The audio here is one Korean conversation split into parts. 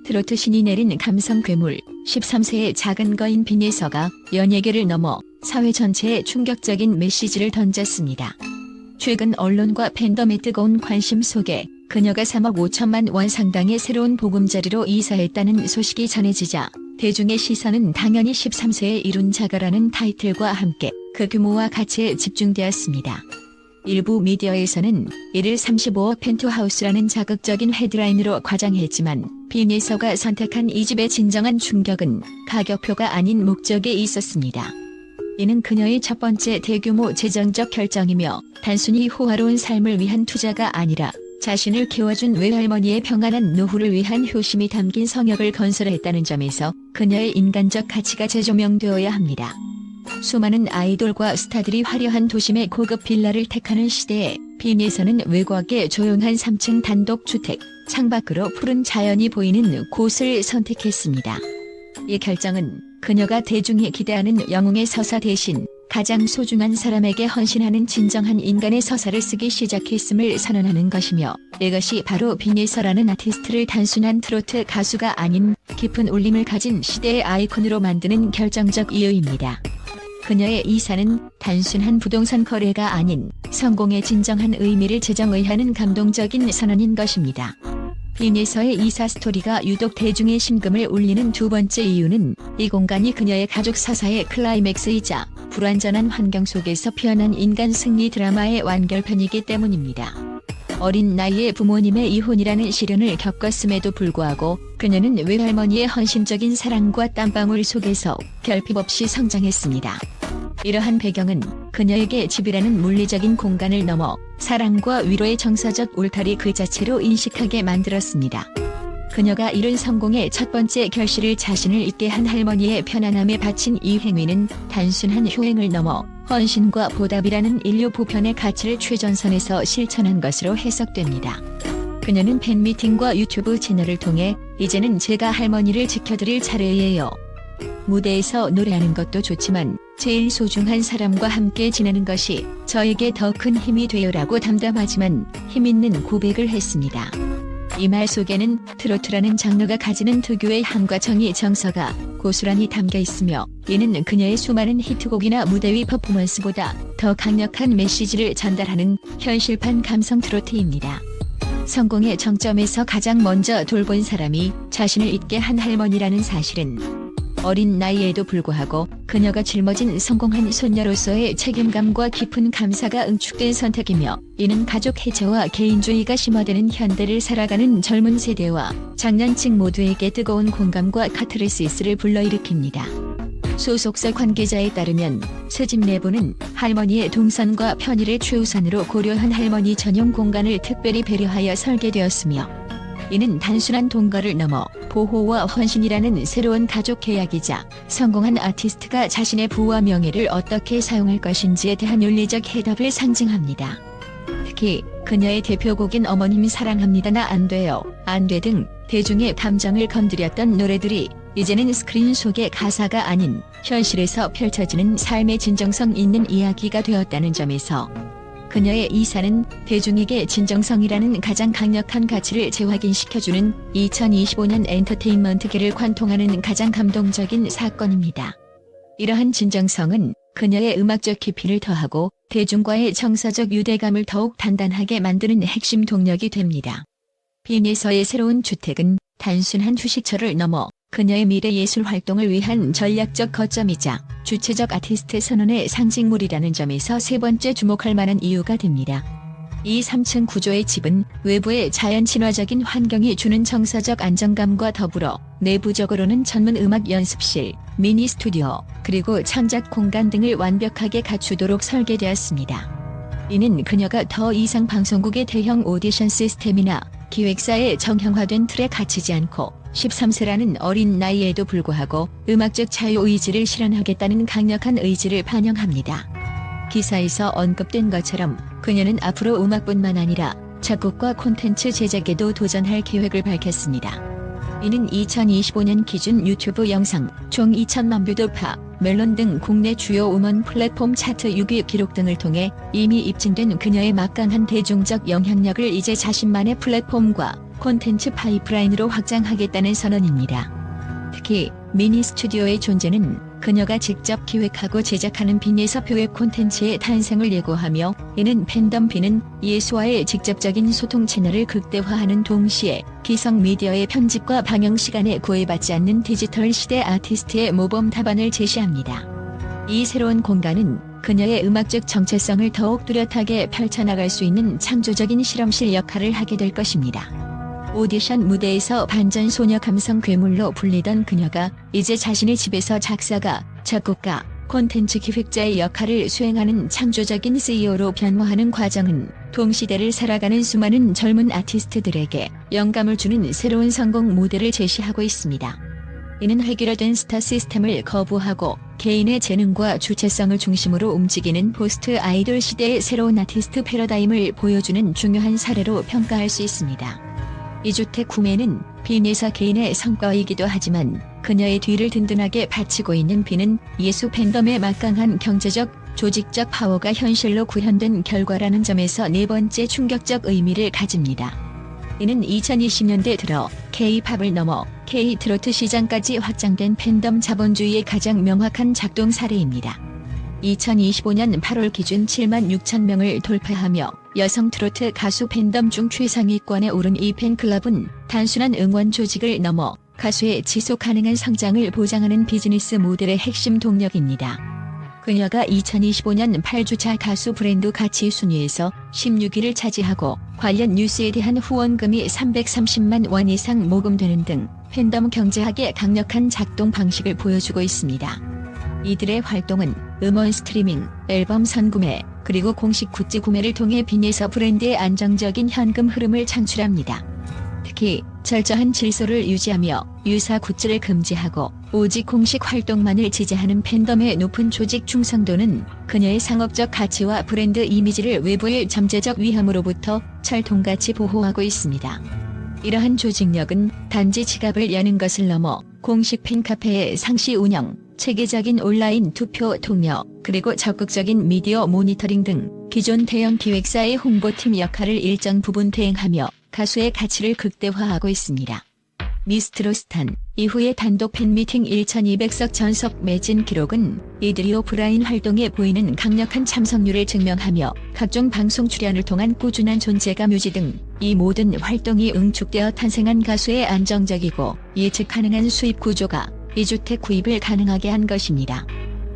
트로트 신이 내린 감성 괴물 13세의 작은 거인 빈예서가 연예계를 넘어 사회 전체에 충격적인 메시지를 던졌습니다. 최근 언론과 팬덤의 뜨거운 관심 속에 그녀가 3억 5천만 원 상당의 새로운 보금자리로 이사했다는 소식이 전해지자 대중의 시선은 당연히 13세의 이룬 자가라는 타이틀과 함께 그 규모와 가치에 집중되었습니다. 일부 미디어에서는 이를 35억 펜트하우스라는 자극적인 헤드라인으로 과장했지만 빈예서가 선택한 이 집의 진정한 충격은 가격표가 아닌 목적에 있었습니다. 이는 그녀의 첫 번째 대규모 재정적 결정이며 단순히 호화로운 삶을 위한 투자가 아니라 자신을 키워준 외할머니의 평안한 노후를 위한 효심이 담긴 성역을 건설했다는 점에서 그녀의 인간적 가치가 재조명되어야 합니다. 수많은 아이돌과 스타들이 화려한 도심의 고급 빌라를 택하는 시대에 빈예서는 외곽의 조용한 3층 단독주택, 창밖으로 푸른 자연이 보이는 곳을 선택했습니다. 이 결정은 그녀가 대중이 기대하는 영웅의 서사 대신 가장 소중한 사람에게 헌신하는 진정한 인간의 서사를 쓰기 시작했음을 선언하는 것이며, 이것이 바로 빈예서라는 아티스트를 단순한 트로트 가수가 아닌 깊은 울림을 가진 시대의 아이콘으로 만드는 결정적 이유입니다. 그녀의 이사는 단순한 부동산 거래가 아닌 성공의 진정한 의미를 재정의하는 감동적인 선언인 것입니다. 빈예서의 이사 스토리가 유독 대중의 심금을 울리는 두 번째 이유는 이 공간이 그녀의 가족 사사의 클라이맥스이자 불완전한 환경 속에서 피어난 인간 승리 드라마의 완결편이기 때문입니다. 어린 나이에 부모님의 이혼이라는 시련을 겪었음에도 불구하고 그녀는 외할머니의 헌신적인 사랑과 땀방울 속에서 결핍 없이 성장했습니다. 이러한 배경은 그녀에게 집이라는 물리적인 공간을 넘어 사랑과 위로의 정서적 울타리 그 자체로 인식하게 만들었습니다. 그녀가 이룬 성공의 첫 번째 결실을 자신을 잊게 한 할머니의 편안함에 바친 이 행위는 단순한 효행을 넘어 헌신과 보답이라는 인류 보편의 가치를 최전선에서 실천한 것으로 해석됩니다. 그녀는 팬미팅과 유튜브 채널을 통해 "이제는 제가 할머니를 지켜드릴 차례예요. 무대에서 노래하는 것도 좋지만 제일 소중한 사람과 함께 지내는 것이 저에게 더 큰 힘이 돼요라고 담담하지만 힘있는 고백을 했습니다. 이 말 속에는 트로트라는 장르가 가지는 특유의 한과 정의 정서가 고스란히 담겨 있으며, 이는 그녀의 수많은 히트곡이나 무대 위 퍼포먼스보다 더 강력한 메시지를 전달하는 현실판 감성 트로트입니다. 성공의 정점에서 가장 먼저 돌본 사람이 자신을 잊게 한 할머니라는 사실은 어린 나이에도 불구하고 그녀가 짊어진 성공한 손녀로서의 책임감과 깊은 감사가 응축된 선택이며, 이는 가족 해체와 개인주의가 심화되는 현대를 살아가는 젊은 세대와 장년층 모두에게 뜨거운 공감과 카타르시스를 불러일으킵니다. 소속사 관계자에 따르면 새집 내부는 할머니의 동선과 편의를 최우선으로 고려한 할머니 전용 공간을 특별히 배려하여 설계되었으며, 이는 단순한 동거를 넘어 보호와 헌신이라는 새로운 가족 계약이자 성공한 아티스트가 자신의 부와 명예를 어떻게 사용할 것인지에 대한 윤리적 해답을 상징합니다. 특히 그녀의 대표곡인 어머님 사랑합니다나 안 돼요, 안 돼 등 대중의 감정을 건드렸던 노래들이 이제는 스크린 속의 가사가 아닌 현실에서 펼쳐지는 삶의 진정성 있는 이야기가 되었다는 점에서 그녀의 이사는 대중에게 진정성이라는 가장 강력한 가치를 재확인시켜주는 2025년 엔터테인먼트계를 관통하는 가장 감동적인 사건입니다. 이러한 진정성은 그녀의 음악적 깊이를 더하고 대중과의 정서적 유대감을 더욱 단단하게 만드는 핵심 동력이 됩니다. 빈예서의 새로운 주택은 단순한 휴식처를 넘어 그녀의 미래 예술 활동을 위한 전략적 거점이자 주체적 아티스트 선언의 상징물이라는 점에서 세 번째 주목할 만한 이유가 됩니다. 이 3층 구조의 집은 외부의 자연 친화적인 환경이 주는 정서적 안정감과 더불어 내부적으로는 전문 음악 연습실, 미니 스튜디오, 그리고 창작 공간 등을 완벽하게 갖추도록 설계되었습니다. 이는 그녀가 더 이상 방송국의 대형 오디션 시스템이나 기획사의 정형화된 틀에 갇히지 않고 13세라는 어린 나이에도 불구하고 음악적 자유의지를 실현하겠다는 강력한 의지를 반영합니다. 기사에서 언급된 것처럼 그녀는 앞으로 음악뿐만 아니라 작곡과 콘텐츠 제작에도 도전할 계획을 밝혔습니다. 이는 2025년 기준 유튜브 영상 총 2천만 뷰 돌파, 멜론 등 국내 주요 음원 플랫폼 차트 6위 기록 등을 통해 이미 입증된 그녀의 막강한 대중적 영향력을 이제 자신만의 플랫폼과 콘텐츠 파이프라인으로 확장하겠다는 선언입니다. 특히 미니 스튜디오의 존재는 그녀가 직접 기획하고 제작하는 빈에서 표의 콘텐츠의 탄생을 예고하며, 이는 팬덤 빈은 예수와의 직접적인 소통 채널을 극대화하는 동시에 기성 미디어의 편집과 방영 시간에 구애받지 않는 디지털 시대 아티스트의 모범 답안을 제시합니다. 이 새로운 공간은 그녀의 음악적 정체성을 더욱 뚜렷하게 펼쳐나갈 수 있는 창조적인 실험실 역할을 하게 될 것입니다. 오디션 무대에서 반전 소녀 감성 괴물로 불리던 그녀가 이제 자신의 집에서 작사가, 작곡가, 콘텐츠 기획자의 역할을 수행하는 창조적인 CEO로 변모하는 과정은 동시대를 살아가는 수많은 젊은 아티스트들에게 영감을 주는 새로운 성공 모델을 제시하고 있습니다. 이는 획일화된 스타 시스템을 거부하고 개인의 재능과 주체성을 중심으로 움직이는 포스트 아이돌 시대의 새로운 아티스트 패러다임을 보여주는 중요한 사례로 평가할 수 있습니다. 이 주택 구매는 빈 여사 개인의 성과이기도 하지만 그녀의 뒤를 든든하게 바치고 있는 빈은 예수 팬덤의 막강한 경제적, 조직적 파워가 현실로 구현된 결과라는 점에서 네 번째 충격적 의미를 가집니다. 이는 2020년대 들어 K-팝을 넘어 K-트로트 시장까지 확장된 팬덤 자본주의의 가장 명확한 작동 사례입니다. 2025년 8월 기준 7만 6천 명을 돌파하며 여성 트로트 가수 팬덤 중 최상위권에 오른 이 팬클럽은 단순한 응원 조직을 넘어 가수의 지속 가능한 성장을 보장하는 비즈니스 모델의 핵심 동력입니다. 그녀가 2025년 8주차 가수 브랜드 가치 순위에서 16위를 차지하고 관련 뉴스에 대한 후원금이 330만 원 이상 모금되는 등 팬덤 경제학의 강력한 작동 방식을 보여주고 있습니다. 이들의 활동은 음원 스트리밍, 앨범 선구매, 그리고 공식 굿즈 구매를 통해 빈에서 브랜드의 안정적인 현금 흐름을 창출합니다. 특히 철저한 질서를 유지하며 유사 굿즈를 금지하고 오직 공식 활동만을 지지하는 팬덤의 높은 조직 충성도는 그녀의 상업적 가치와 브랜드 이미지를 외부의 잠재적 위험으로부터 철통같이 보호하고 있습니다. 이러한 조직력은 단지 지갑을 여는 것을 넘어 공식 팬카페의 상시 운영, 체계적인 온라인 투표 통려, 그리고 적극적인 미디어 모니터링 등 기존 대형 기획사의 홍보팀 역할을 일정 부분 대행하며 가수의 가치를 극대화하고 있습니다. 미스트로스탄 이후의 단독 팬미팅 1200석 전석 매진 기록은 이들이 오프라인 활동에 보이는 강력한 참석률을 증명하며 각종 방송 출연을 통한 꾸준한 존재감 유지 등 이 모든 활동이 응축되어 탄생한 가수의 안정적이고 예측 가능한 수입 구조가 이 주택 구입을 가능하게 한 것입니다.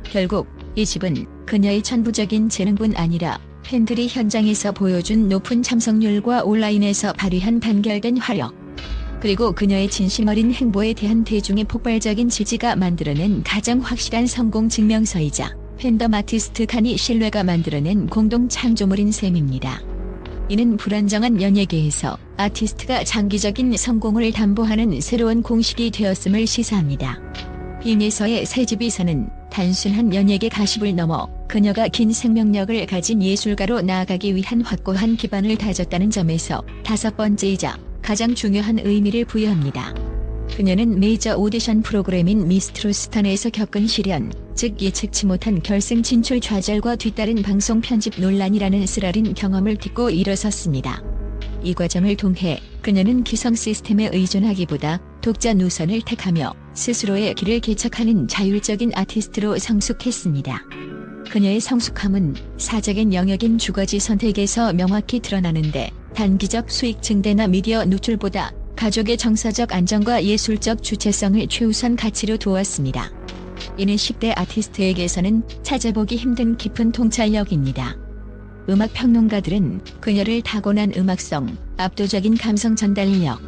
결국 이 집은 그녀의 천부적인 재능뿐 아니라 팬들이 현장에서 보여준 높은 참석률과 온라인에서 발휘한 단결된 화력, 그리고 그녀의 진심 어린 행보에 대한 대중의 폭발적인 지지가 만들어낸 가장 확실한 성공 증명서이자 팬덤 아티스트 간의 신뢰가 만들어낸 공동 창조물인 셈입니다. 이는 불안정한 연예계에서 아티스트가 장기적인 성공을 담보하는 새로운 공식이 되었음을 시사합니다. 빈에서의 새집이서는 단순한 연예계 가십을 넘어 그녀가 긴 생명력을 가진 예술가로 나아가기 위한 확고한 기반을 다졌다는 점에서 다섯 번째이자 가장 중요한 의미를 부여합니다. 그녀는 메이저 오디션 프로그램인 미스트로스탄에서 겪은 시련, 즉 예측치 못한 결승 진출 좌절과 뒤따른 방송 편집 논란이라는 쓰라린 경험을 딛고 일어섰습니다. 이 과정을 통해 그녀는 기성 시스템에 의존하기보다 독자 노선을 택하며 스스로의 길을 개척하는 자율적인 아티스트로 성숙했습니다. 그녀의 성숙함은 사적인 영역인 주거지 선택에서 명확히 드러나는데, 단기적 수익 증대나 미디어 노출보다 가족의 정서적 안정과 예술적 주체성을 최우선 가치로 두었습니다. 이는 10대 아티스트에게서는 찾아보기 힘든 깊은 통찰력입니다. 음악 평론가들은 그녀를 타고난 음악성, 압도적인 감성 전달력,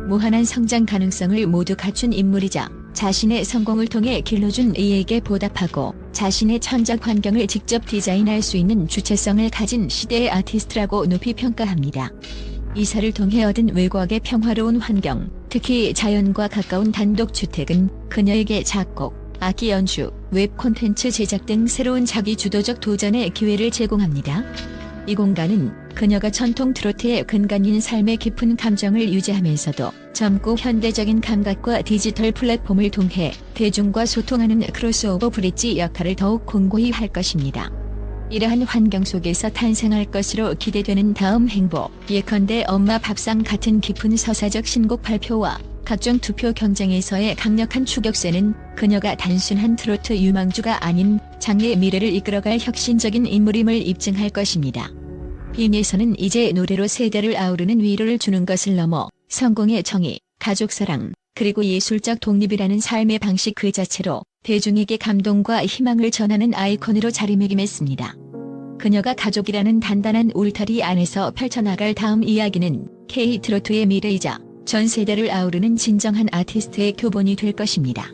무한한 성장 가능성을 모두 갖춘 인물이자 자신의 성공을 통해 길러준 이에게 보답하고 자신의 창작 환경을 직접 디자인할 수 있는 주체성을 가진 시대의 아티스트라고 높이 평가합니다. 이사를 통해 얻은 외곽의 평화로운 환경, 특히 자연과 가까운 단독주택은 그녀에게 작곡, 악기 연주, 웹 콘텐츠 제작 등 새로운 자기 주도적 도전의 기회를 제공합니다. 이 공간은 그녀가 전통 트로트의 근간인 삶의 깊은 감정을 유지하면서도 젊고 현대적인 감각과 디지털 플랫폼을 통해 대중과 소통하는 크로스오버 브릿지 역할을 더욱 공고히 할 것입니다. 이러한 환경 속에서 탄생할 것으로 기대되는 다음 행보, 예컨대 엄마 밥상 같은 깊은 서사적 신곡 발표와 각종 투표 경쟁에서의 강력한 추격세는 그녀가 단순한 트로트 유망주가 아닌 장래의 미래를 이끌어갈 혁신적인 인물임을 입증할 것입니다. 빈에서는 이제 노래로 세대를 아우르는 위로를 주는 것을 넘어 성공의 정의, 가족사랑, 그리고 예술적 독립이라는 삶의 방식 그 자체로 대중에게 감동과 희망을 전하는 아이콘으로 자리매김했습니다. 그녀가 가족이라는 단단한 울타리 안에서 펼쳐나갈 다음 이야기는 K-트로트의 미래이자 전 세대를 아우르는 진정한 아티스트의 교본이 될 것입니다.